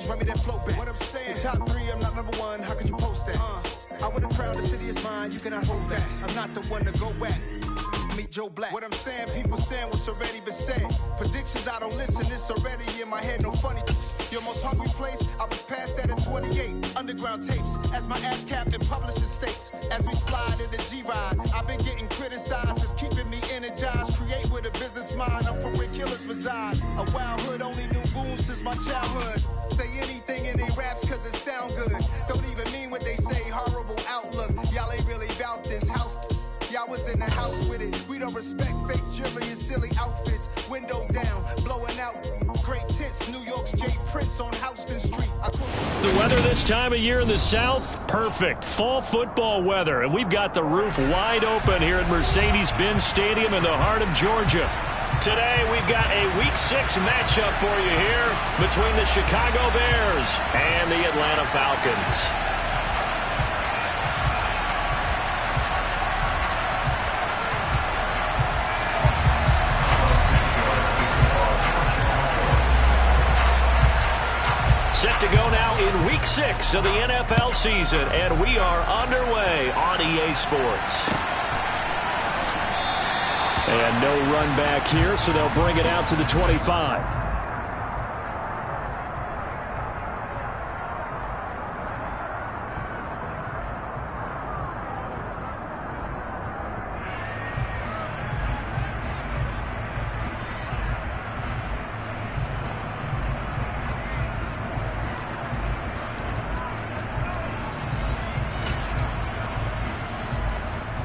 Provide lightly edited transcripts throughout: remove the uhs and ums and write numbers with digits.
run me that flow back. What I'm saying, top 3, I'm not number 1. How could you post that? I would have crowned the city is mine. You cannot hold that. I'm not the one to go at. Meet Joe Black. What I'm saying, people saying what's already been said. Predictions, I don't listen. It's already in my head. No funny. Your most hungry place, I was past that at 28. Underground tapes, as my ass captain publishing states. As we slide in the G-Ride, I've been getting criticized. It's keeping me energized. Create with a business mind. I'm from where killers reside. A wild hood, only knew goons since my childhood. Say anything in they raps cause it sound good. Don't even mean what they say. Horrible outlook. Y'all ain't really about this house. Y'all was in the house with it. We don't respect fake jewelry and silly outfits. Window down, blowing out. Great tits, New York's J. Prince on Houston Street. The weather this time of year in the South, perfect. Fall football weather. And we've got the roof wide open here at Mercedes-Benz Stadium in the heart of Georgia. Today, we've got a Week 6 matchup for you here between the Chicago Bears and the Atlanta Falcons. Set to go now in Week 6 of the NFL season, and we are underway on EA Sports. And no run back here, so they'll bring it out to the 25.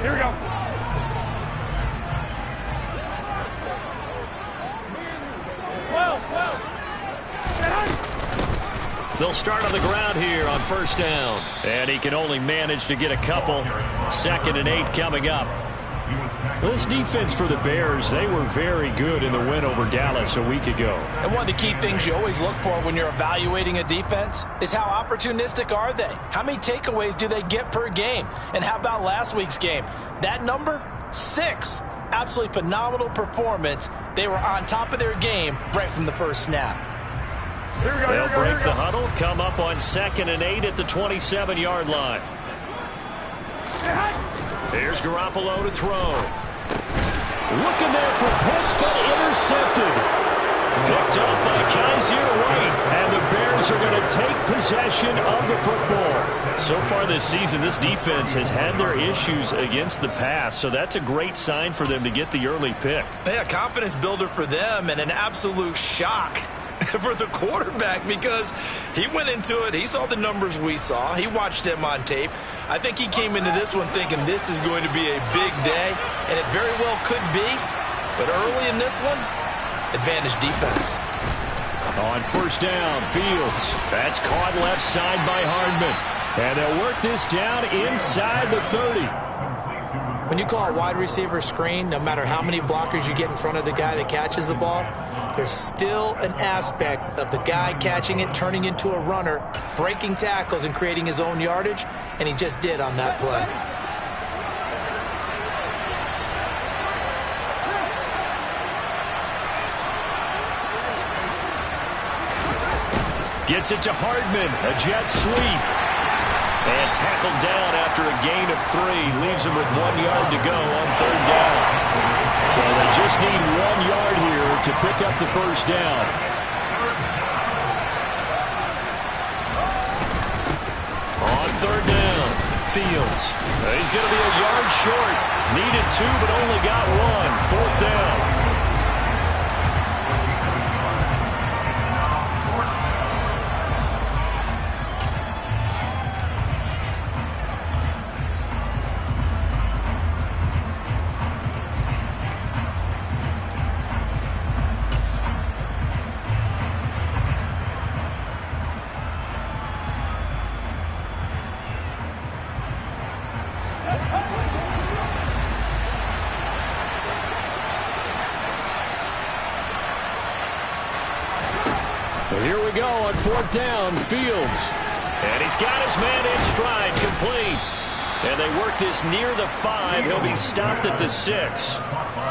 Here we go. They'll start on the ground here on first down. And he can only manage to get a couple. 2nd and 8 coming up. This defense for the Bears, they were very good in the win over Dallas a week ago. And one of the key things you always look for when you're evaluating a defense is how opportunistic are they? How many takeaways do they get per game? And how about last week's game? That number, 6. Absolutely phenomenal performance. They were on top of their game right from the first snap. They'll break the huddle, come up on 2nd and 8 at the 27-yard line. Here's Garoppolo to throw. Looking there for Pitts, but intercepted. Picked up by Kaiser White, and the Bears are going to take possession of the football. So far this season, this defense has had their issues against the pass, so that's a great sign for them to get the early pick. Yeah, confidence builder for them and an absolute shock for the quarterback because he went into it. He saw the numbers we saw. He watched them on tape. I think he came into this one thinking this is going to be a big day, and it very well could be. But early in this one, advantage defense. On first down, Fields. That's caught left side by Hardman. And they'll work this down inside the 30. When you call a wide receiver screen, no matter how many blockers you get in front of the guy that catches the ball, there's still an aspect of the guy catching it, turning into a runner, breaking tackles and creating his own yardage, and he just did on that play. Gets it to Hardman, a jet sweep. And tackled down after a gain of 3. Leaves him with 1 yard to go on 3rd down. So they just need 1 yard here to pick up the first down. On 3rd down, Fields. He's going to be a yard short. Needed 2, but only got 1. 4th down. Here we go on 4th down, Fields. And he's got his man in stride, complete. And they work this near the 5. He'll be stopped at the 6.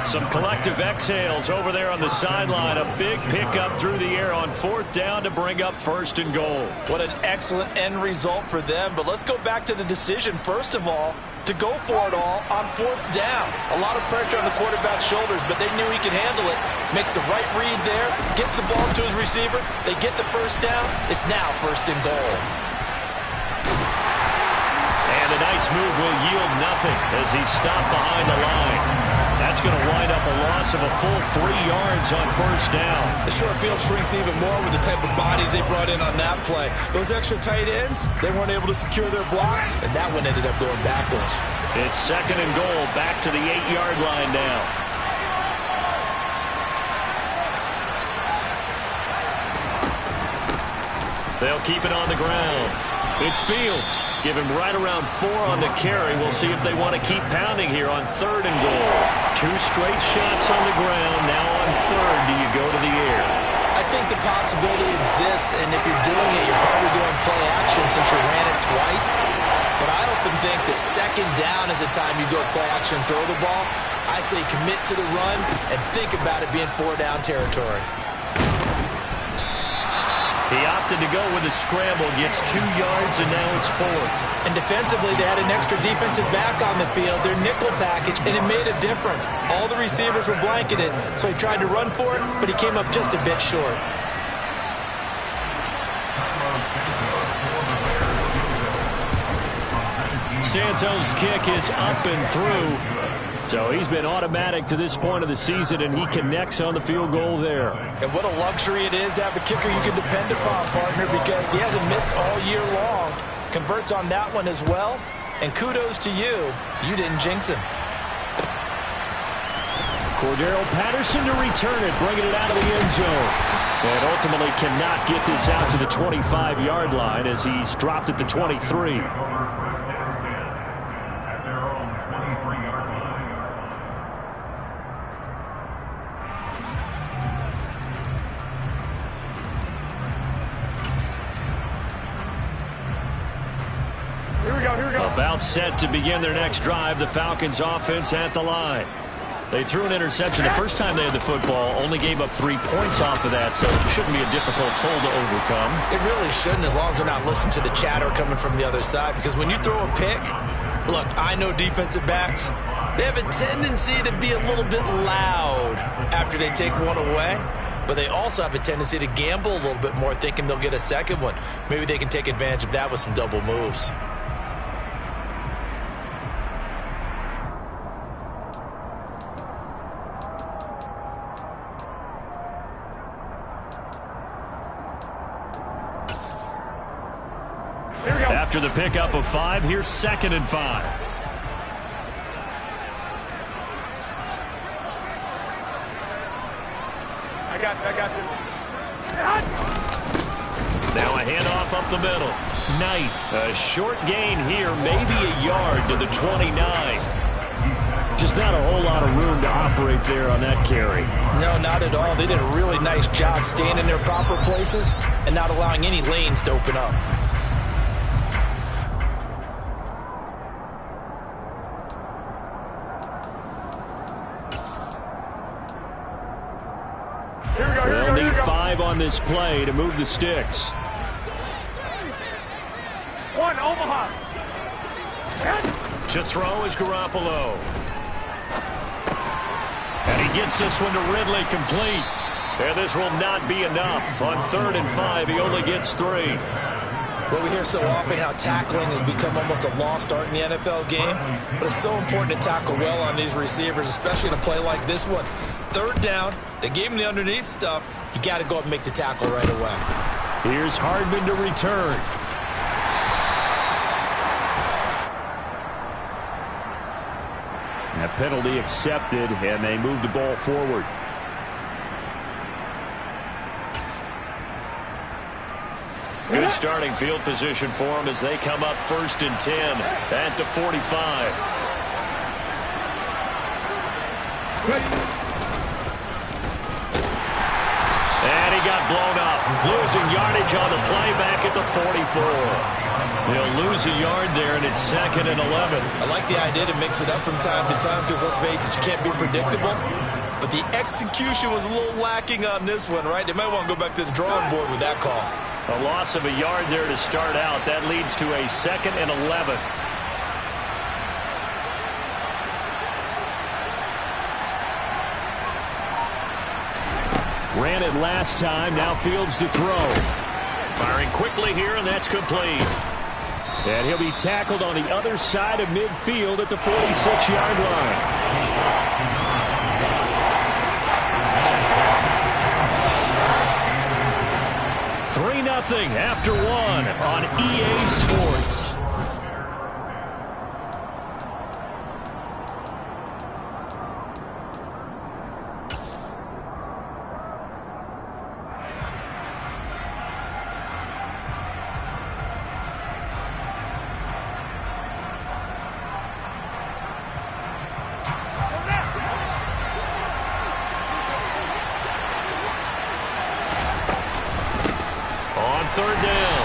Some collective exhales over there on the sideline. A big pickup through the air on 4th down to bring up 1st and goal. What an excellent end result for them. But let's go back to the decision, first of all, to go for it all on 4th down. A lot of pressure on the quarterback's shoulders, but they knew he could handle it. Makes the right read there, gets the ball to his receiver. They get the 1st down. It's now 1st and goal. And a nice move will yield nothing as he's stopped behind the line. That's going to wind up a loss of a full 3 yards on 1st down. The short field shrinks even more with the type of bodies they brought in on that play. Those extra tight ends, they weren't able to secure their blocks, and that one ended up going backwards. It's 2nd and goal, back to the 8-yard line now. They'll keep it on the ground. It's Fields. Give him right around 4 on the carry. We'll see if they want to keep pounding here on 3rd and goal. 2 straight shots on the ground. Now on 3rd, do you go to the air? I think the possibility exists, and if you're doing it, you're probably going play action since you ran it twice. But I often think that 2nd down is the time you go play action and throw the ball. I say commit to the run and think about it being 4-down territory. He opted to go with a scramble, gets 2 yards, and now it's 4th. And defensively, they had an extra defensive back on the field, their nickel package, and it made a difference. All the receivers were blanketed, so he tried to run for it, but he came up just a bit short. Santos' kick is up and through. So he's been automatic to this point of the season, and he connects on the field goal there. And what a luxury it is to have a kicker you can depend upon, partner, because he hasn't missed all year long. Converts on that one as well. And kudos to you. You didn't jinx him. Cordero Patterson to return it, bringing it out of the end zone. And ultimately cannot get this out to the 25-yard line as he's dropped at the 23. About set to begin their next drive. The Falcons offense at the line. They threw an interception the first time they had the football, only gave up 3 points off of that, so it shouldn't be a difficult hole to overcome. It really shouldn't, as long as they're not listening to the chatter coming from the other side, because when you throw a pick, look, I know defensive backs, they have a tendency to be a little bit loud after they take one away, but they also have a tendency to gamble a little bit more, thinking they'll get a second one. Maybe they can take advantage of that with some double moves. After the pickup of 5, here's 2nd and 5. I got this. Now a handoff up the middle. Knight, a short gain here, maybe a yard to the 29. Just not a whole lot of room to operate there on that carry. No, not at all. They did a really nice job staying in their proper places and not allowing any lanes to open up. They'll need 5 on this play to move the sticks. 1, Omaha. To throw is Garoppolo. And he gets this one to Ridley complete. And this will not be enough. On 3rd and 5, he only gets 3. Well, we hear so often how tackling has become almost a lost art in the NFL game. But it's so important to tackle well on these receivers, especially in a play like this one. 3rd down, they gave him the underneath stuff. You got to go up and make the tackle right away. Here's Hardman to return. That penalty accepted, and they move the ball forward. Good starting field position for them as they come up 1st and 10 at the 45. And he got blown up. Lewis losing yardage on the play back at the 44. They'll lose a yard there, and it's 2nd and 11. I like the idea to mix it up from time to time because, let's face it, you can't be predictable. But the execution was a little lacking on this one, right? They might want to go back to the drawing board with that call. A loss of a yard there to start out. That leads to a 2nd and 11. Ran it last time. Now Fields to throw. Firing quickly here, and that's complete. And he'll be tackled on the other side of midfield at the 46-yard line. 3-0 after 1 on EA Sports. Third down.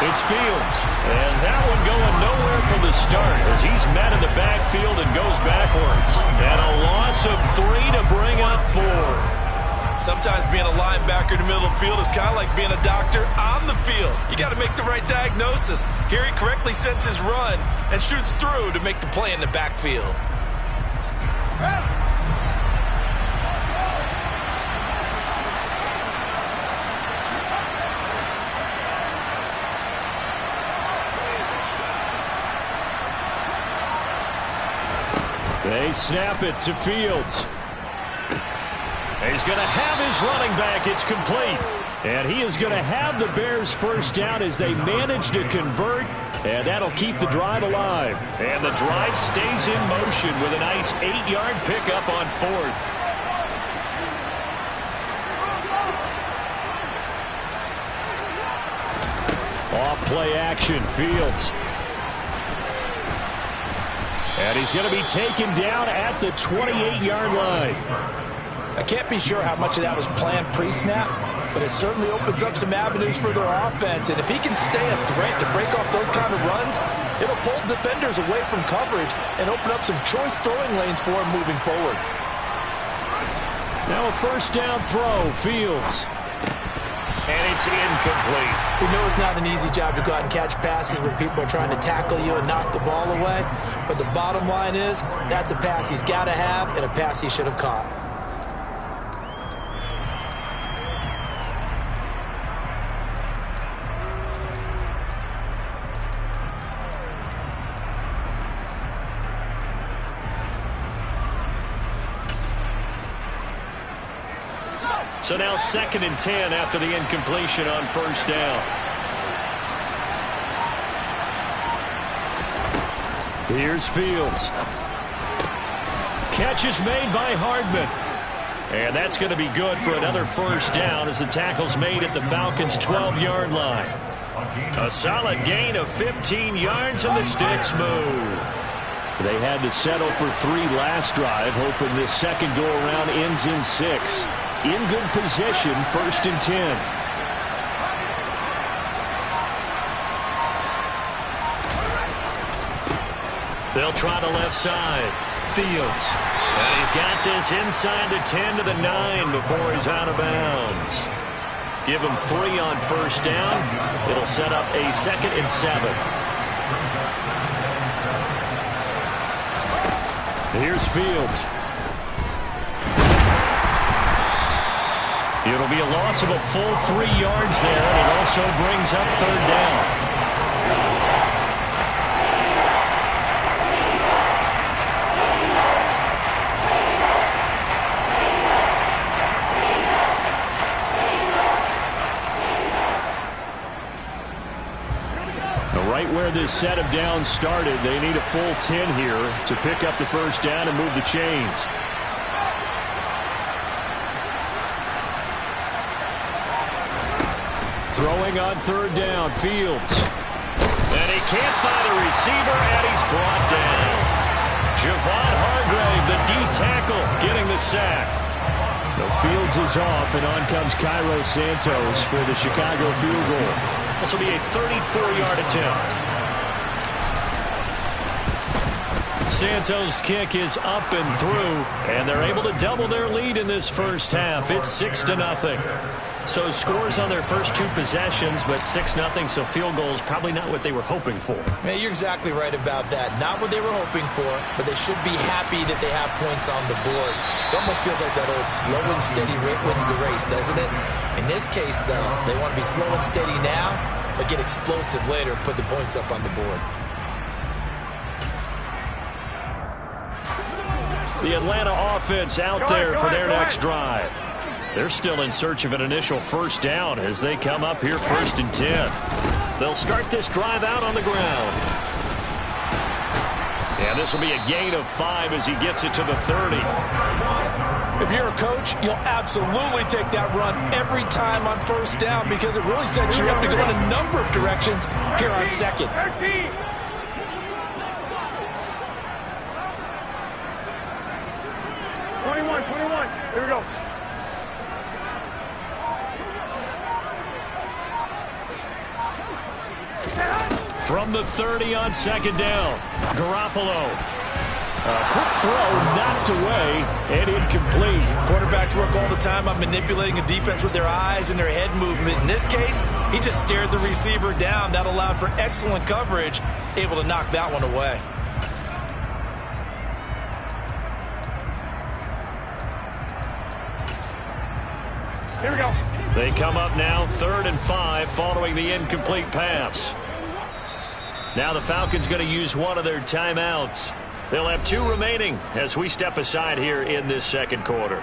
It's Fields. And that one going nowhere from the start as he's met in the backfield and goes backwards. And a loss of 3 to bring up 4. Sometimes being a linebacker in the middle of the field is kind of like being a doctor on the field. You got to make the right diagnosis. Here he correctly sends his run and shoots through to make the play in the backfield. They snap it to Fields. He's going to have his running back. It's complete. And he is going to have the Bears first down as they manage to convert. And that'll keep the drive alive. And the drive stays in motion with a nice 8-yard pickup on 4th. Off play action, Fields. And he's going to be taken down at the 28-yard line. I can't be sure how much of that was planned pre-snap, but it certainly opens up some avenues for their offense. And if he can stay a threat to break off those kind of runs, it'll pull defenders away from coverage and open up some choice throwing lanes for him moving forward. Now a first down throw, Fields. And it's incomplete. We know it's not an easy job to go out and catch passes when people are trying to tackle you and knock the ball away. But the bottom line is, that's a pass he's got to have and a pass he should have caught. So now 2nd and 10 after the incompletion on first down. Here's Fields. Catch is made by Hardman. And that's going to be good for another first down as the tackle's made at the Falcons' 12-yard line. A solid gain of 15 yards and the sticks move. They had to settle for 3 last drive, hoping this second go-around ends in 6. In good position, 1st and 10. They'll try the left side. Fields. And he's got this inside the 10 to the 9 before he's out of bounds. Give him 3 on first down. It'll set up a 2nd and 7. Here's Fields. It'll be a loss of a full 3 yards there, and it also brings up 3rd down. Right where this set of downs started, they need a full 10 here to pick up the first down and move the chains. Throwing on 3rd down, Fields. And he can't find a receiver, and he's brought down. Javon Hargrave, the D tackle, getting the sack. The Fields is off, and on comes Cairo Santos for the Chicago field goal. This will be a 34-yard attempt. Santos' kick is up and through, and they're able to double their lead in this first half. It's 6-0. So scores on their first two possessions, but 6-0, so field goals probably not what they were hoping for. Man, you're exactly right about that. Not what they were hoping for, but they should be happy that they have points on the board. It almost feels like that old slow and steady wins the race, doesn't it? In this case, though, they want to be slow and steady now, but get explosive later and put the points up on the board. The Atlanta offense out there for their next drive. They're still in search of an initial first down as they come up here 1st and 10. They'll start this drive out on the ground. And this will be a gain of 5 as he gets it to the 30. If you're a coach, you'll absolutely take that run every time on first down because it really sets you up to go in a number of directions here on second. 21. Here we go. From the 30 on 2nd down, Garoppolo. A quick throw knocked away and incomplete. Quarterbacks work all the time on manipulating a defense with their eyes and their head movement. In this case, he just stared the receiver down. That allowed for excellent coverage, able to knock that one away. Here we go. They come up now 3rd and 5 following the incomplete pass. Now the Falcons going to use one of their timeouts. They'll have 2 remaining as we step aside here in this second quarter.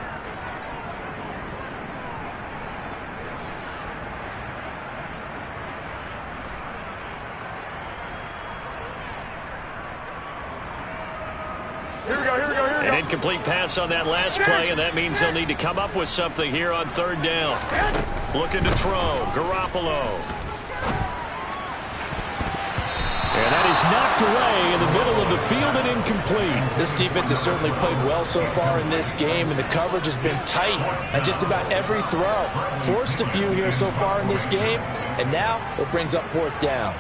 Here we go. An incomplete pass on that last play, and that means they'll need to come up with something here on 3rd down. Looking to throw, Garoppolo. And that is knocked away in the middle of the field and incomplete. This defense has certainly played well so far in this game, and the coverage has been tight on just about every throw. Forced a few here so far in this game, and now it brings up 4th down.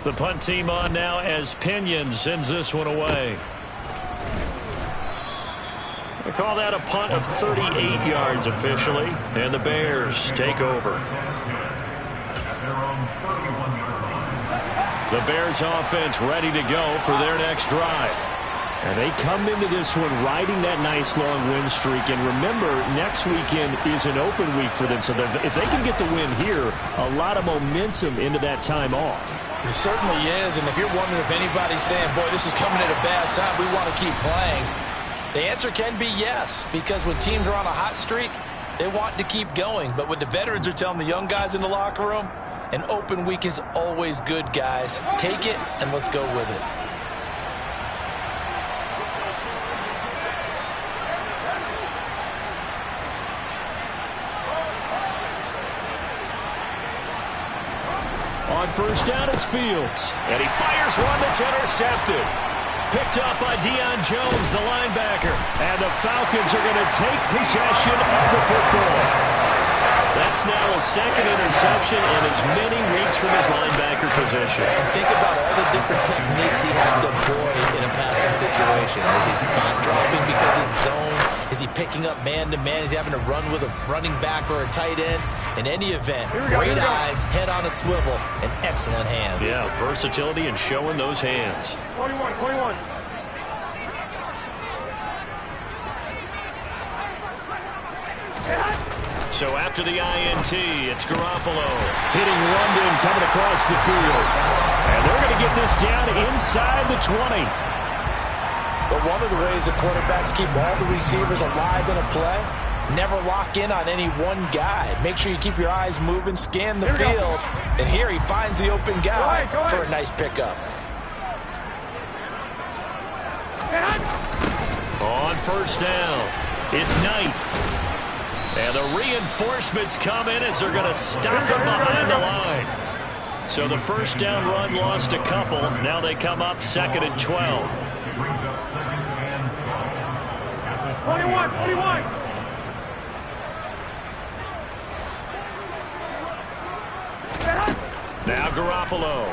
The punt team on now as Pinion sends this one away. They call that a punt of 38 yards officially, and the Bears take over. The Bears offense ready to go for their next drive. And they come into this one riding that nice long win streak. And remember, next weekend is an open week for them. So if they can get the win here, a lot of momentum into that time off. It certainly is, and if you're wondering if anybody's saying, boy, this is coming at a bad time, we want to keep playing, the answer can be yes, because when teams are on a hot streak, they want to keep going. But what the veterans are telling the young guys in the locker room, an open week is always good, guys. Take it, and let's go with it. On first down, it's Fields. And he fires one that's intercepted. Picked up by Deion Jones, the linebacker. And the Falcons are going to take possession of the football. That's now a second interception and as many weeks from his linebacker position. And think about all the different techniques he has to employ in a passing situation. Is he spot dropping because it's zone? Is he picking up man-to-man? Is he having to run with a running back or a tight end? In any event, great eyes, head on a swivel, and excellent hands. Yeah, versatility and showing those hands. 21. So after the INT, it's Garoppolo hitting London coming across the field. And they're going to get this down inside the 20. But one of the ways the quarterbacks keep all the receivers alive in a play, never lock in on any one guy. Make sure you keep your eyes moving, scan the field. And here he finds the open guy for a nice pickup. On first down, it's Knight. And the reinforcements come in as they're going to stop him behind the line. So the first down run lost a couple. Now they come up 2nd and 12. 21, 21. Now Garoppolo.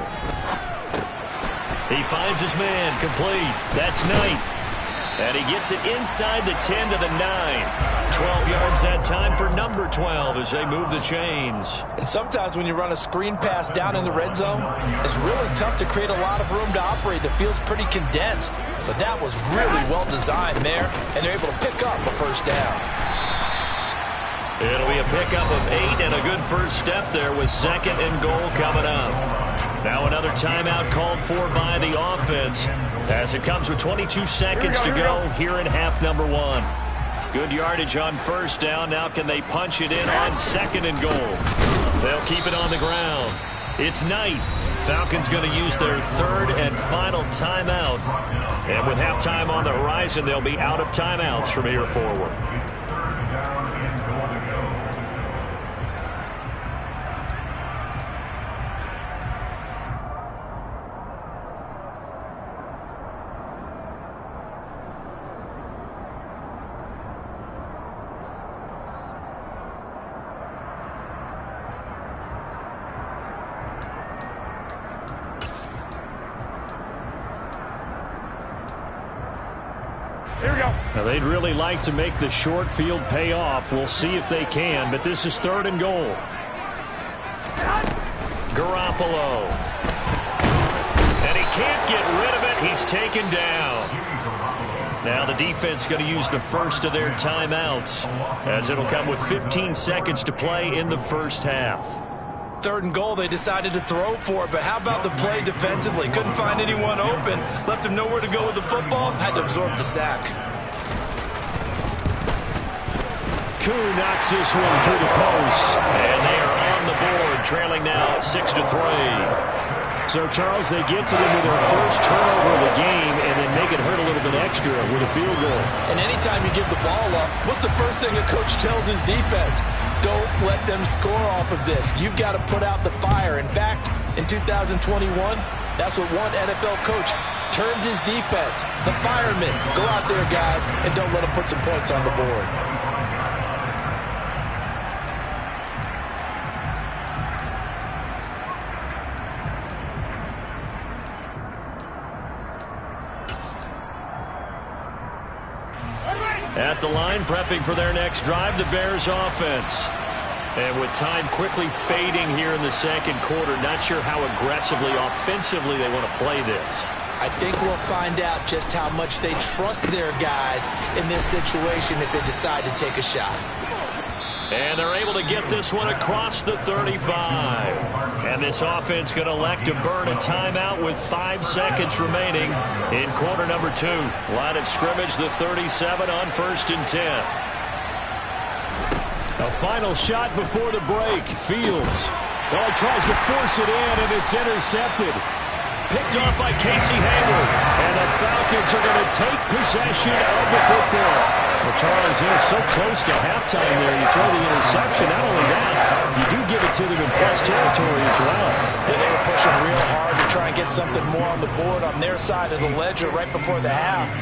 He finds his man, complete. That's Knight. And he gets it inside the 10 to the 9. 12 yards that time for number 12 as they move the chains. And sometimes when you run a screen pass down in the red zone, it's really tough to create a lot of room to operate. The field's pretty condensed. But that was really well designed there, and they're able to pick up a first down. It'll be a pickup of 8 and a good first step there with 2nd and goal coming up. Now another timeout called for by the offense as it comes with 22 seconds to go here in half number 1. Good yardage on first down. Now can they punch it in on 2nd and goal? They'll keep it on the ground. It's Knight. Falcons going to use their 3rd and final timeout. And with halftime on the horizon, they'll be out of timeouts from here forward. Now, they'd really like to make the short field pay off. We'll see if they can, but this is 3rd and goal. Garoppolo. And he can't get rid of it. He's taken down. Now the defense going to use the first of their timeouts as it'll come with 15 seconds to play in the first half. 3rd and goal, they decided to throw for it, but how about the play defensively? Couldn't find anyone open, left him nowhere to go with the football, had to absorb the sack. Koo knocks this one through the post, and they are on the board, trailing now 6-3. So, Charles, they get to them with their first turnover of the game and then make it hurt a little bit extra with a field goal. And anytime you give the ball up, what's the first thing a coach tells his defense? Don't let them score off of this. You've got to put out the fire. In fact, in 2021, that's what one NFL coach termed his defense. The firemen. Go out there, guys, and don't let them put some points on the board. At the line, prepping for their next drive, the Bears offense. And with time quickly fading here in the second quarter, not sure how aggressively, offensively they want to play this. I think we'll find out just how much they trust their guys in this situation if they decide to take a shot. And they're able to get this one across the 35. And this offense going to elect to burn a timeout with 5 seconds remaining in quarter number 2. Line of scrimmage, the 37 on 1st and 10. A final shot before the break. Fields. Oh, he tries to force it in, and it's intercepted. Picked off by Casey Hayward. And the Falcons are going to take possession of the football. Well, Charles, they're so close to halftime there. You throw the interception. Not only that, you do give it to them in plus territory as well. Yeah, they were pushing real hard to try and get something more on the board on their side of the ledger right before the half.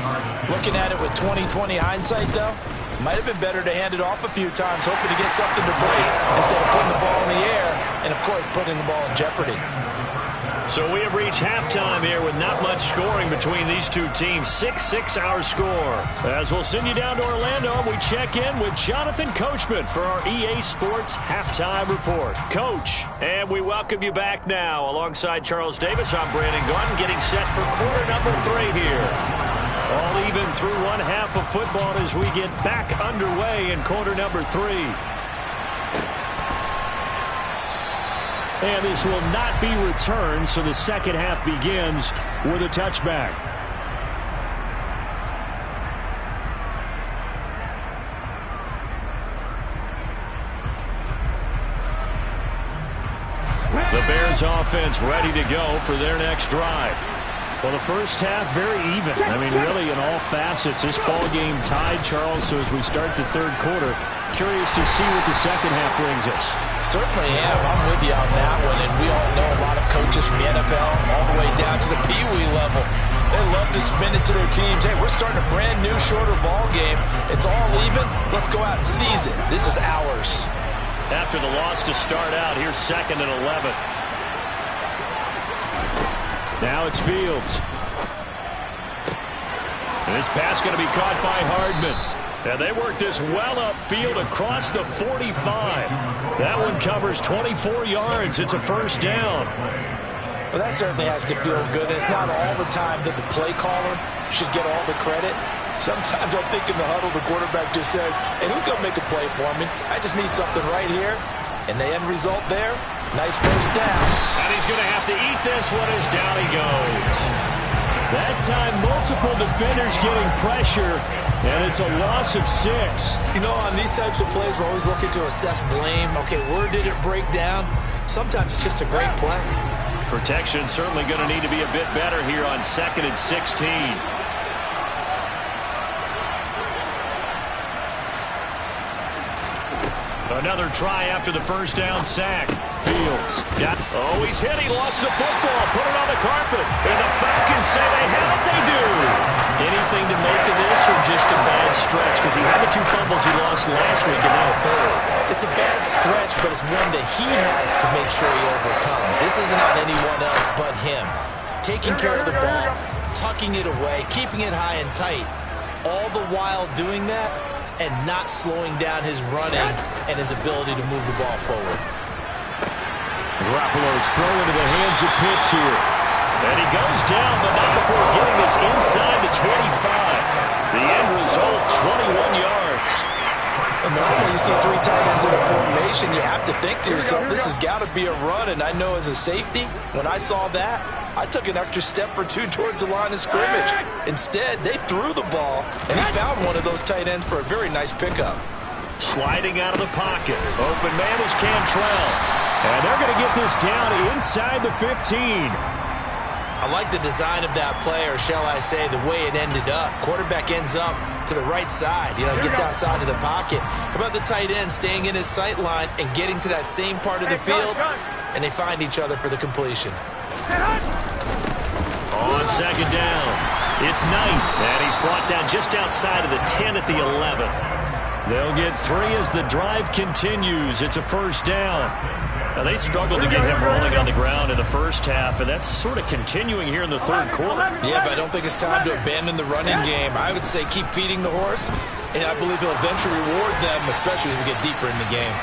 Looking at it with 20/20 hindsight, though, might have been better to hand it off a few times, hoping to get something to break instead of putting the ball in the air and, of course, putting the ball in jeopardy. So we have reached halftime here with not much scoring between these two teams. 6-6 our score. As we'll send you down to Orlando, and we check in with Jonathan Coachman for our EA Sports Halftime Report. Coach, and we welcome you back now. Alongside Charles Davis, I'm Brandon Gordon, getting set for quarter number 3 here. All even through one half of football as we get back underway in quarter number 3. And this will not be returned, so the second half begins with a touchback. The Bears offense ready to go for their next drive. Well, the first half, very even. I mean, really, in all facets, this ball game tied, Charles. So as we start the third quarter, curious to see what the second half brings us. Certainly am. I'm with you on that one. And we all know a lot of coaches from the NFL all the way down to the Pee Wee level They love to spin it to their teams. Hey, we're starting a brand new, shorter ball game. It's all even. Let's go out and seize it. This is ours. After the loss to start out, here's 2nd and 11. Now it's Fields. And this pass going to be caught by Hardman. And they work this well upfield across the 45. That one covers 24 yards. It's a first down. Well, that certainly has to feel good. It's not all the time that the play caller should get all the credit. Sometimes I think in the huddle, the quarterback just says, hey, who's going to make a play for me? I just need something right here. And the end result there, nice first down. And he's going to have to eat this one as down he goes. That time, multiple defenders getting pressure, and it's a loss of 6. You know, on these types of plays, we're always looking to assess blame. Okay, where did it break down? Sometimes it's just a great play. Protection certainly going to need to be a bit better here on 2nd and 16. Another try after the first down sack. Fields. He's hit. He lost the football. Put it on the carpet. And the Falcons say they have. They do. Anything to make of this or just a bad stretch? Because he had the 2 fumbles he lost last week and now a 3rd. It's a bad stretch, but it's one that he has to make sure he overcomes. This isn't on anyone else but him. Taking care of the ball, tucking it away, keeping it high and tight. All the while doing that and not slowing down his running and his ability to move the ball forward. Garoppolo's throw into the hands of Pitts here. And he goes down, but not before getting this inside the 25. The end result, 21 yards. Normally you see 3 tight ends in a formation, you have to think to yourself, this has got to be a run, and I know as a safety, when I saw that, I took an extra step or 2 towards the line of scrimmage. Instead, they threw the ball, and he found one of those tight ends for a very nice pickup. Sliding out of the pocket. Open man is Cantrell. And they're going to get this down inside the 15. I like the design of that play, or shall I say the way it ended up. Quarterback ends up to the right side, gets outside of the pocket. How about the tight end staying in his sight line and getting to that same part of the field, and they find each other for the completion. On 2nd down, it's Knight, and he's brought down just outside of the 10 at the 11. They'll get 3 as the drive continues. It's a first down. Now, they struggled to get him rolling on the ground in the first half, and that's sort of continuing here in the 3rd quarter. Yeah, but I don't think it's time to abandon the running game. I would say keep feeding the horse, and I believe he'll eventually reward them, especially as we get deeper in the game.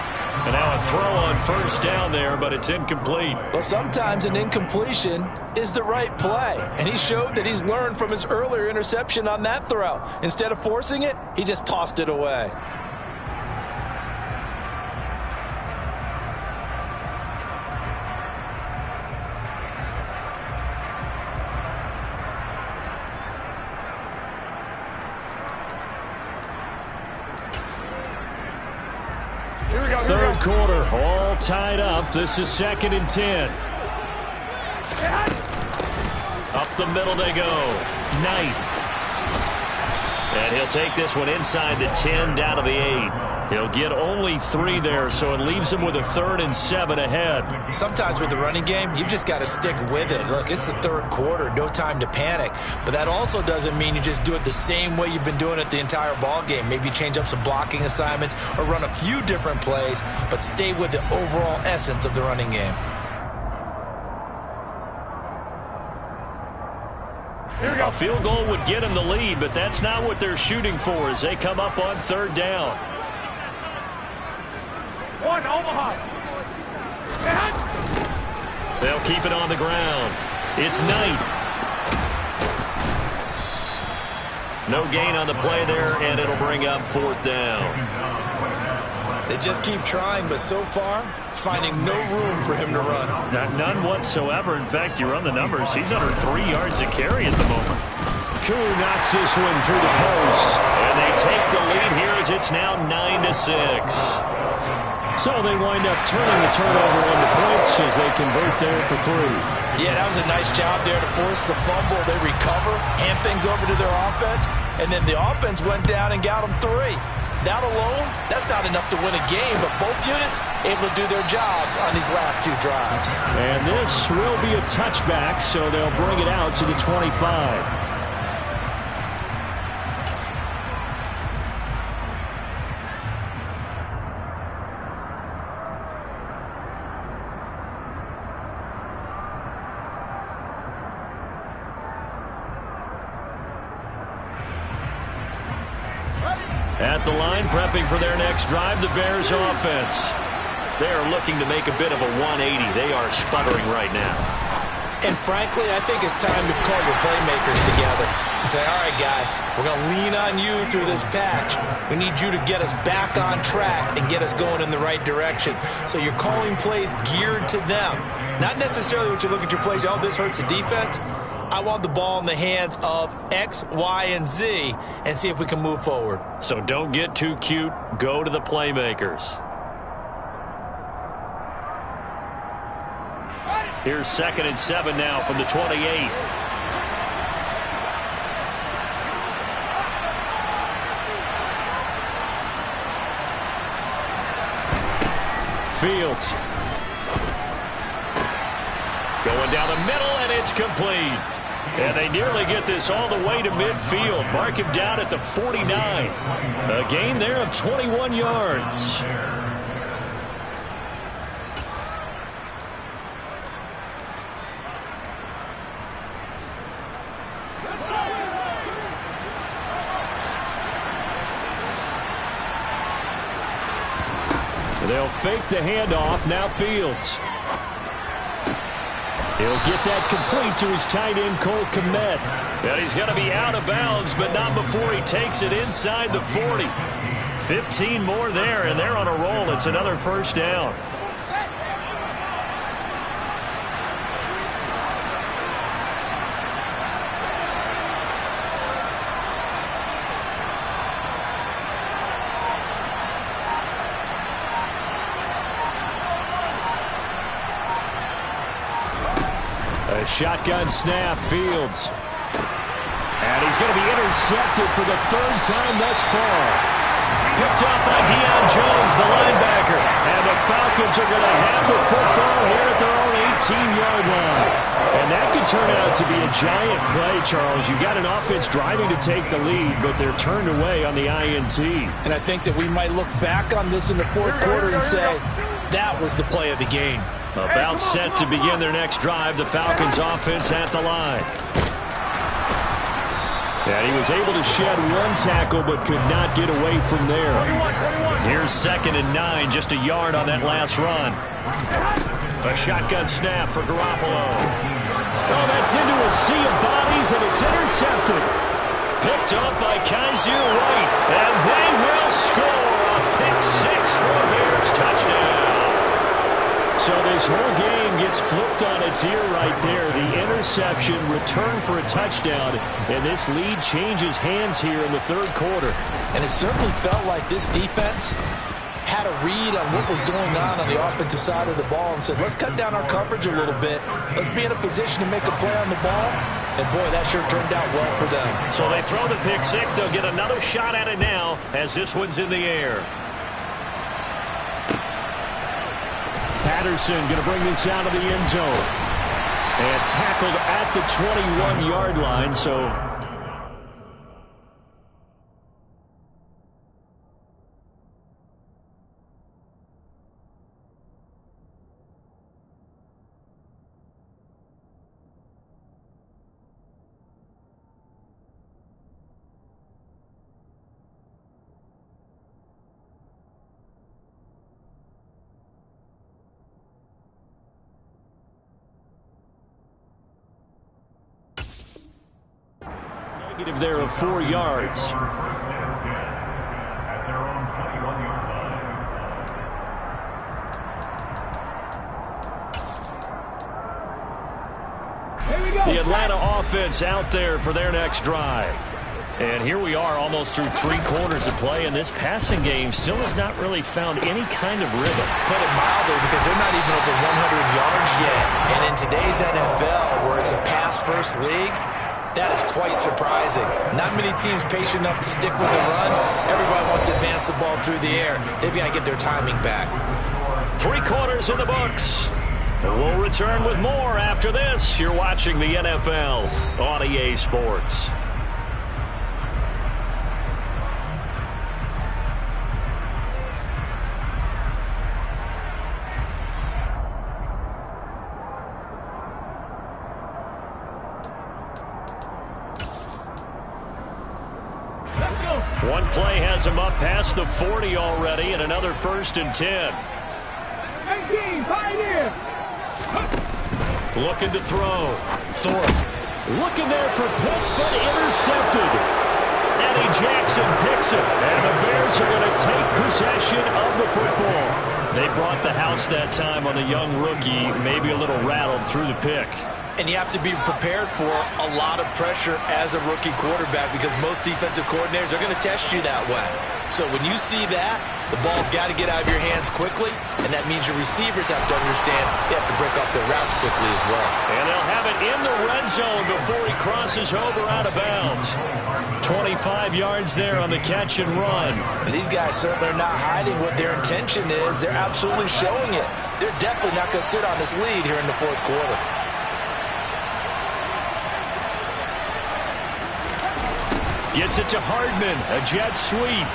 And now a throw on first down there, but it's incomplete. Well, sometimes an incompletion is the right play, and he showed that he's learned from his earlier interception on that throw. Instead of forcing it, he just tossed it away. Third quarter, all tied up. This is 2nd and 10. Up the middle they go. Knight. And he'll take this one inside the 10, down to the 8. He'll get only 3 there, so it leaves him with a 3rd and 7 ahead. Sometimes with the running game, you've just got to stick with it. Look, it's the 3rd quarter, no time to panic. But that also doesn't mean you just do it the same way you've been doing it the entire ball game. Maybe change up some blocking assignments or run a few different plays, but stay with the overall essence of the running game. A field goal would get him the lead, but that's not what they're shooting for as they come up on 3rd down. One, Omaha. They'll keep it on the ground. It's Knight. No gain on the play there, and it'll bring up 4th down. They just keep trying, but so far, finding no room for him to run. None whatsoever. In fact, you run the numbers. He's under 3 yards a carry at the moment. Koo knocks this one through the post. And they take the lead here as it's now 9-6. So they wind up turning the turnover into points as they convert there for 3. Yeah, that was a nice job there to force the fumble. They recover, hand things over to their offense, and then the offense went down and got them 3. That alone, that's not enough to win a game, but both units able to do their jobs on these last 2 drives. And this will be a touchback, so they'll bring it out to the 25. At the line, prepping for their next drive, the Bears offense. They are looking to make a bit of a 180. They are sputtering right now. And frankly, I think it's time to call your playmakers together and say, all right, guys, we're going to lean on you through this patch. We need you to get us back on track and get us going in the right direction. So you're calling plays geared to them. Not necessarily what you look at your plays, oh, this hurts the defense. I want the ball in the hands of X, Y, and Z and see if we can move forward. So don't get too cute. Go to the playmakers. Here's 2nd and 7 now from the 28. Fields. Going down the middle, and it's complete. And they nearly get this all the way to midfield. Mark him down at the 49. A gain there of 21 yards. They'll fake the handoff. Now Fields. He'll get that complete to his tight end, Cole Kmet. And he's going to be out of bounds, but not before he takes it inside the 40. 15 more there, and they're on a roll. It's another first down. A shotgun snap, Fields. And he's going to be intercepted for the 3rd time thus far. Picked up by Deion Jones, the linebacker. And the Falcons are going to have the football here at their own 18-yard line. And that could turn out to be a giant play, Charles. You got an offense driving to take the lead, but they're turned away on the INT. And I think that we might look back on this in the 4th quarter and say, that was the play of the game. About set to begin their next drive, the Falcons offense at the line. And he was able to shed one tackle but could not get away from there. Here's 2nd and 9, just a yard on that last run. A shotgun snap for Garoppolo. Oh, that's into a sea of bodies, and it's intercepted. Picked up by Kaiser White, and they will score a pick 6 for a Bears touchdown. So this whole game gets flipped on its ear right there. The interception, return for a touchdown, and this lead changes hands here in the 3rd quarter. And it certainly felt like this defense had a read on what was going on the offensive side of the ball and said, let's cut down our coverage a little bit. Let's be in a position to make a play on the ball. And, boy, that sure turned out well for them. So they throw the pick 6. They'll get another shot at it now as this one's in the air. Patterson going to bring this out of the end zone. And tackled at the 21-yard line, so negative there of 4 yards. The Atlanta offense out there for their next drive. And here we are almost through 3 quarters of play, and this passing game still has not really found any kind of rhythm. Put it mildly, because they're not even over 100 yards yet. And in today's NFL, where it's a pass-first league, that is quite surprising. Not many teams patient enough to stick with the run. Everybody wants to advance the ball through the air. They've got to get their timing back. 3 quarters in the books. We'll return with more after this. You're watching the NFL on EA Sports. Let's go. One play has him up past the 40 already, and another 1st and 10. 18, pioneer. Looking to throw. Thorpe looking there for Pitts, but intercepted. Eddie Jackson picks it, and the Bears are going to take possession of the football. They brought the house that time on the young rookie, maybe a little rattled through the pick. And you have to be prepared for a lot of pressure as a rookie quarterback because most defensive coordinators are going to test you that way. So when you see that, the ball's got to get out of your hands quickly, and that means your receivers have to understand they have to break off their routes quickly as well. And they'll have it in the red zone before he crosses over out of bounds. 25 yards there on the catch and run. And these guys certainly are not hiding what their intention is. They're absolutely showing it. They're definitely not going to sit on this lead here in the fourth quarter. Gets it to Hardman, a jet sweep.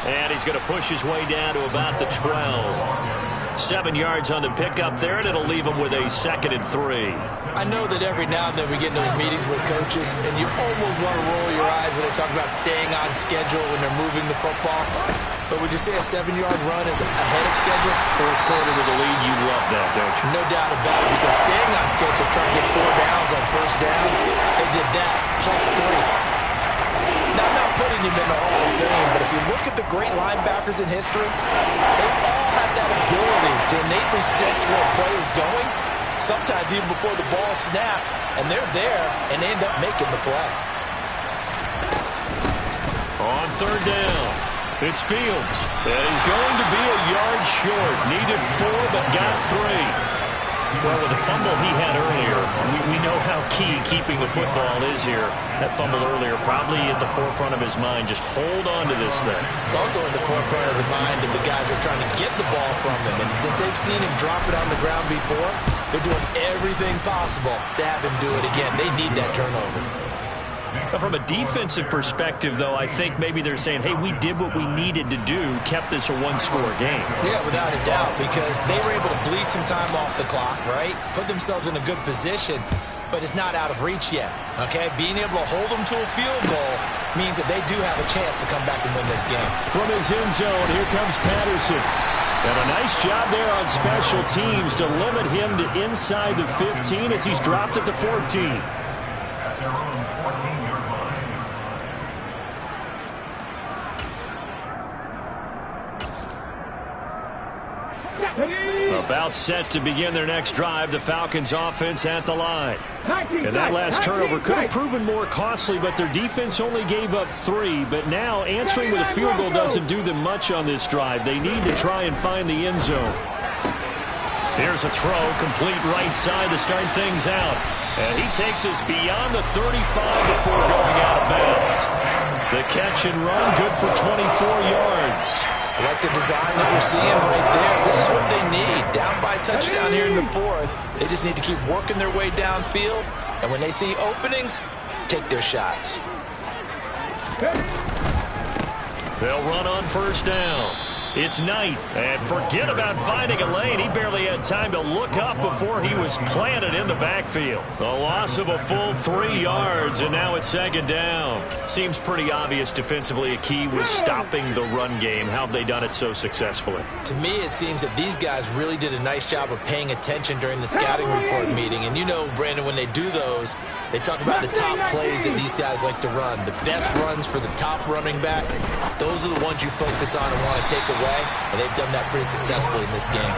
And he's going to push his way down to about the 12. 7 yards on the pickup there, and it'll leave him with a 2nd and 3. I know that every now and then we get in those meetings with coaches, and you almost want to roll your eyes when they talk about staying on schedule when they're moving the football. But would you say a 7-yard run is ahead of schedule? Fourth quarter with the lead, you love that, don't you? No doubt about it, because staying on schedule is trying to get 4 downs on 1st down. They did that, +3. Now, I'm not putting him in the Hall of Fame, but if you look at the great linebackers in history, they all have that ability to innately sense where a play is going, sometimes even before the ball snaps, and they're there, and they end up making the play. On 3rd down, it's Fields. And he's going to be a yard short. Needed 4, but got 3. Well, with the fumble he had earlier, we know how key keeping the football is here. That fumble earlier probably at the forefront of his mind. Just hold on to this thing. It's also in the forefront of the mind of the guys who are trying to get the ball from him. And since they've seen him drop it on the ground before, they're doing everything possible to have him do it again. They need that turnover. From a defensive perspective, though, I think maybe they're saying, hey, we did what we needed to do, kept this a one-score game. Yeah, without a doubt, because they were able to bleed some time off the clock, right? Put themselves in a good position, but it's not out of reach yet, okay? Being able to hold them to a field goal means that they do have a chance to come back and win this game. From his end zone, here comes Patterson. And a nice job there on special teams to limit him to inside the 15 as he's dropped at the 14. About set to begin their next drive, the Falcons offense at the line. And that last turnover could have proven more costly, but their defense only gave up 3. But now answering with a field goal doesn't do them much on this drive. They need to try and find the end zone. Here's a throw, complete right side to start things out. And he takes us beyond the 35 before going out of bounds. The catch and run, good for 24 yards. I like the design that we're seeing right there. This is what they need. Down by a touchdown here in the 4th. They just need to keep working their way downfield. And when they see openings, take their shots. They'll run on 1st down. It's Knight. And forget about finding a lane. He barely had time to look up before he was planted in the backfield. The loss of a full 3 yards, and now it's 2nd down. Seems pretty obvious defensively a key was stopping the run game. How have they done it so successfully? To me, it seems that these guys really did a nice job of paying attention during the scouting report meeting. And you know, Brandon, when they do those, they talk about the top plays that these guys like to run. The best runs for the top running back, those are the ones you focus on and want to take away. And they've done that pretty successfully in this game.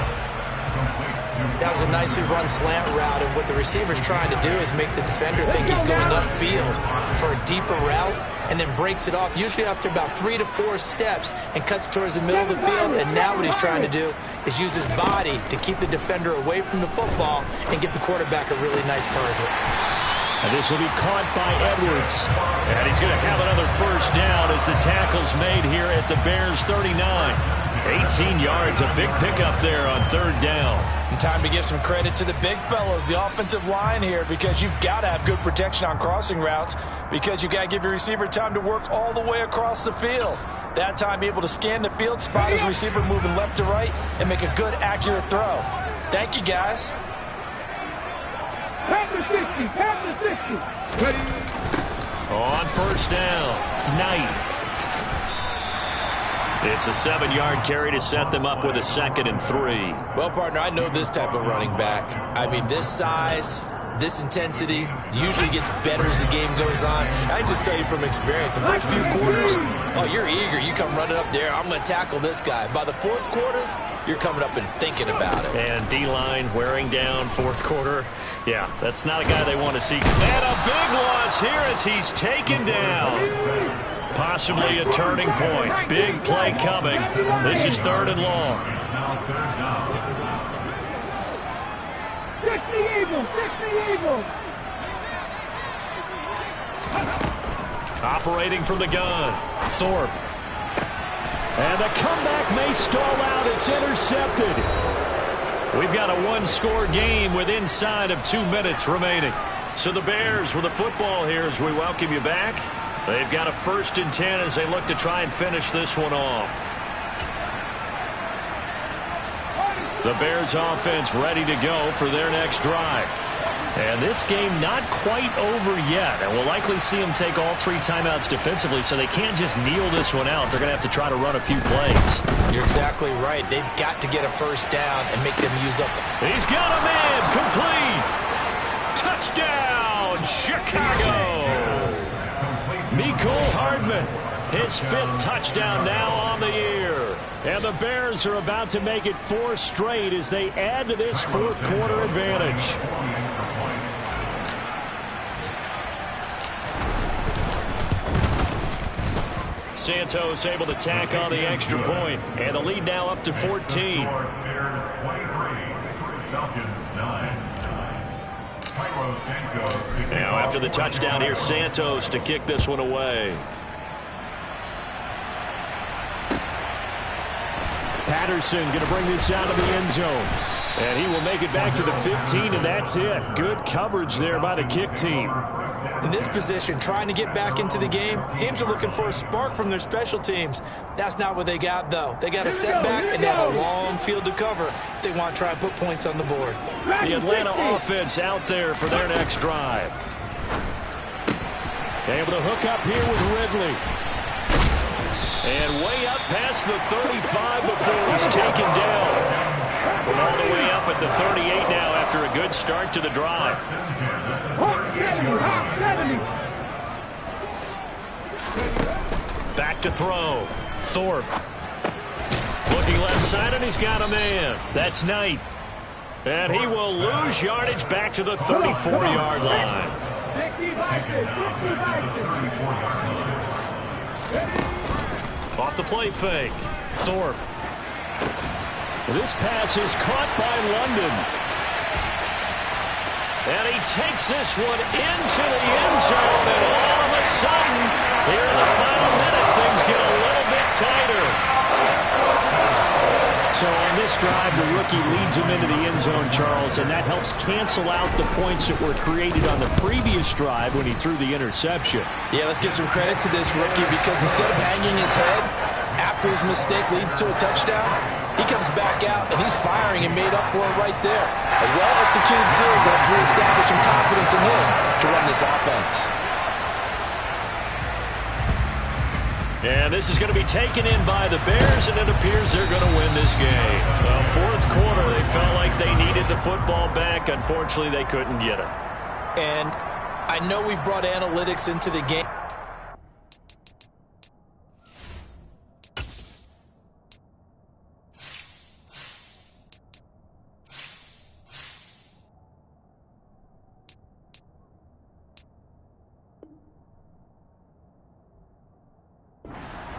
That was a nicely run slant route, and what the receiver's trying to do is make the defender think he's going upfield for a deeper route and then breaks it off, usually after about 3 to 4 steps, and cuts towards the middle of the field. And now what he's trying to do is use his body to keep the defender away from the football and give the quarterback a really nice target. And this will be caught by Edwards. And he's going to have another 1st down as the tackle's made here at the Bears' 39. 18 yards, a big pickup there on 3rd down. And time to give some credit to the big fellows, the offensive line here, because you've got to have good protection on crossing routes, because you've got to give your receiver time to work all the way across the field. That time, be able to scan the field, spot his receiver moving left to right, and make a good, accurate throw. Thank you, guys. Pass the 60, pass the 60. Ready. On first down, Knight. It's a 7-yard carry to set them up with a 2nd and 3. Well, partner, I know this type of running back. I mean, this size, this intensity usually gets better as the game goes on. I just tell you from experience, the first few quarters, oh, you're eager. You come running up there, I'm going to tackle this guy. By the 4th quarter, you're coming up and thinking about it. And D-line wearing down 4th quarter. Yeah, that's not a guy they want to see. And a big loss here as he's taken down. Possibly a turning point. Big play coming. This is 3rd and long. 60 Eagles, 60 Eagles. Operating from the gun. Thorpe. And the comeback may stall out. It's intercepted. We've got a 1-score game with inside of 2 minutes remaining. So the Bears with the football here as we welcome you back. They've got a 1st and 10 as they look to try and finish this one off. The Bears offense ready to go for their next drive. And this game not quite over yet. And we'll likely see them take all 3 timeouts defensively, so they can't just kneel this one out. They're going to have to try to run a few plays. You're exactly right. They've got to get a 1st down and make them use up. He's got a man. Complete. Touchdown, Chicago. Mecole Hardman, his 5th touchdown now on the year. And the Bears are about to make it 4 straight as they add to this 4th quarter advantage. Santos able to tack on the extra point, and the lead now up to 14. Now after the touchdown here, Santos to kick this one away. Patterson going to bring this out of the end zone. And he will make it back to the 15, and that's it. Good coverage there by the kick team. In this position, trying to get back into the game, teams are looking for a spark from their special teams. That's not what they got, though. They got a setback, and they have a long field to cover if they want to try and put points on the board. The Atlanta offense out there for their next drive. Able to hook up here with Ridley. And way up past the 35 before he's taken down. From all the way up at the 38 now after a good start to the drive. Back to throw. Thorpe. Looking left side, and he's got a man. That's Knight. And he will lose yardage back to the 34-yard line. Off the play fake. Thorpe. This pass is caught by London. And he takes this one into the end zone. And all of a sudden, here in the final minute, things get a little bit tighter. So on this drive, the rookie leads him into the end zone, Charles, and that helps cancel out the points that were created on the previous drive when he threw the interception. Yeah, let's give some credit to this rookie because instead of hanging his head after his mistake leads to a touchdown, he comes back out and he's firing and made up for it right there. A well-executed series that's reestablished some confidence in him to run this offense. And this is going to be taken in by the Bears, and it appears they're going to win this game. Fourth quarter, they felt like they needed the football back. Unfortunately, they couldn't get it. And I know we brought analytics into the game.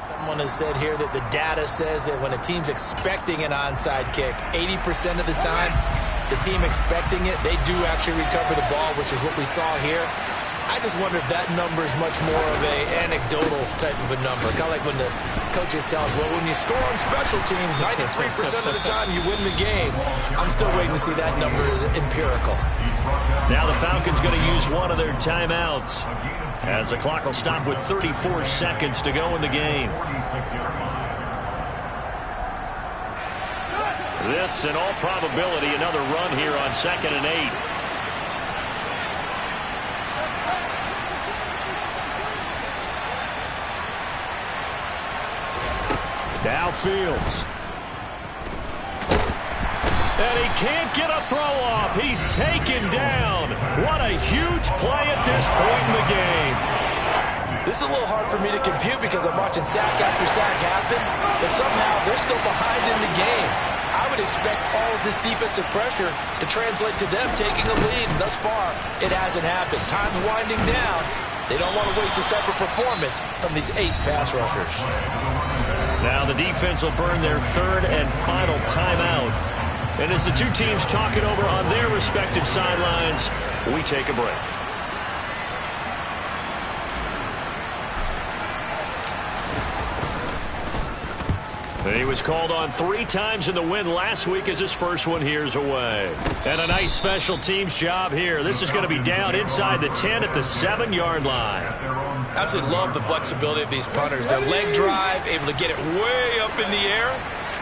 Someone has said here that the data says that when a team's expecting an onside kick, 80% of the time, the team expecting it, they do actually recover the ball, which is what we saw here. I just wonder if that number is much more of an anecdotal type of a number. Kind of like when the coaches tell us, well, when you score on special teams, 93% of the time you win the game. I'm still waiting to see that number is empirical. Now the Falcons going to use one of their timeouts as the clock will stop with 34 seconds to go in the game. This, in all probability, another run here on 2nd and 8. Now Fields. And he can't get a throw off. He's taken down. What a huge play at this point in the game. This is a little hard for me to compute because I'm watching sack after sack happen, but somehow they're still behind in the game. I would expect all of this defensive pressure to translate to them taking a lead. Thus far, it hasn't happened. Time's winding down. They don't want to waste this type of performance from these ace pass rushers. Now the defense will burn their third and final timeout. And as the two teams talk it over on their respective sidelines, we take a break. And he was called on 3 times in the win last week as his first one here's away. And a nice special teams job here. This is going to be down inside the 10 at the 7-yard line. Absolutely love the flexibility of these punters. Their leg drive, able to get it way up in the air,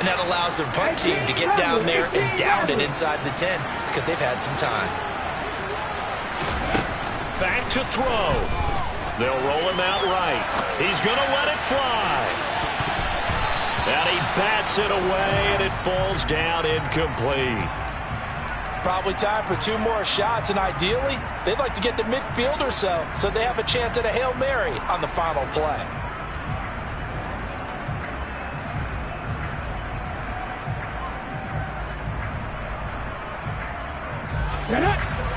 and that allows their punt team to get down there and down it inside the 10 because they've had some time. Back to throw. They'll roll him out right. He's going to let it fly. And he bats it away, and it falls down incomplete. Probably time for 2 more shots, and ideally, they'd like to get to midfield or so they have a chance at a Hail Mary on the final play.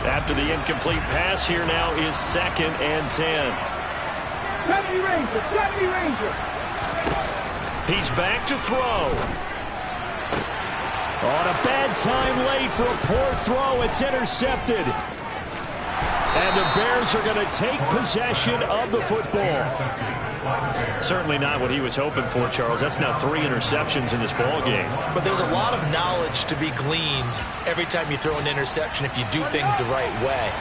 After the incomplete pass, here now is 2nd and 10. 70 Ranger, 70 Ranger. He's back to throw. On a bad time late for a poor throw. It's intercepted. And the Bears are going to take possession of the football. Certainly not what he was hoping for, Charles. That's now 3 interceptions in this ball game. But there's a lot of knowledge to be gleaned every time you throw an interception if you do things the right way.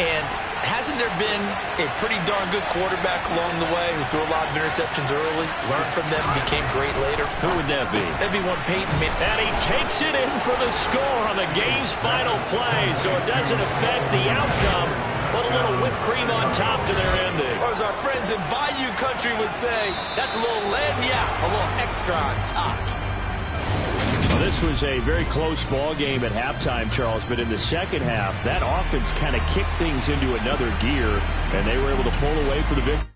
And hasn't there been a pretty darn good quarterback along the way who threw a lot of interceptions early, learned from them, became great later? Who would that be? That'd be one Peyton Manning. And he takes it in for the score on the game's final play, so it doesn't affect the outcome, but a little whipped cream on top to their ending. Or as our friends in Bayou Country would say, that's a little lagniappe, a little extra on top. Well, this was a very close ball game at halftime, Charles, but in the second half, that offense kind of kicked things into another gear, and they were able to pull away for the victory.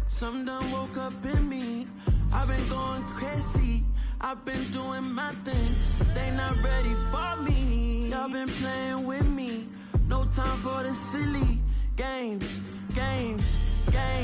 Something done woke up in me. I've been going crazy. I've been doing my thing, but they not ready for me. Y'all been playing with me. No time for the silly games, games, games.